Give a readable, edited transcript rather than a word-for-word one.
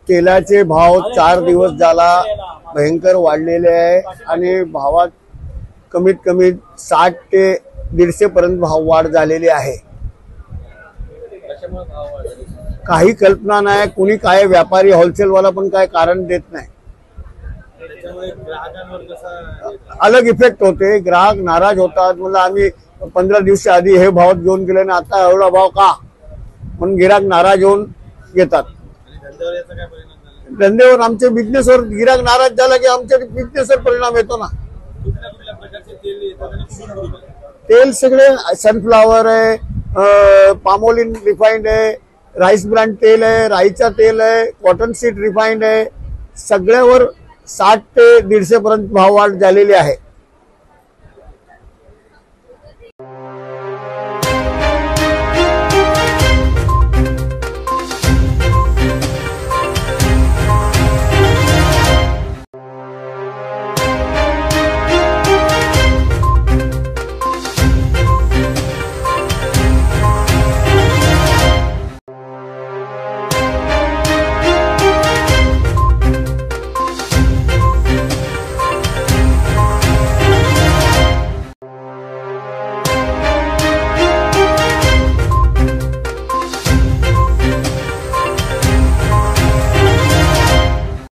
तेलाचे भाव 4 दिवस झाला भयंकर वाढलेले आहे आणि भावात कमीत कमी 60 ते 150 पर्यंत भाव वाढ झालेली आहे। काही कल्पना नाही, कुणी काय व्यापारी होलसेल वाला पण काय कारण देत नाही। अलग इफेक्ट होते, ग्राहक नाराज होतात। म्हणजे आम्ही 15 दिवस आधी हे भावात घेऊन गेले ना आता एवढा भाव का, म्हणून गिराक नाराज होऊन घेतात। धंद्यावर आमच्या बिझनेसवर गिराक नाराज झाला की आमच्या बिझनेसवर परिणाम येतो ना। तेल सगळे सनफ्लावर आहे, पामोलिन रिफाइंड आहे, राईस ब्रँड तेल आहे, राईचा तेल आहे, कॉटन सीड रिफाइंड आहे, सगळ्यावर 60 ते 150 पर्यंत भाव वाढ झालेली आहे।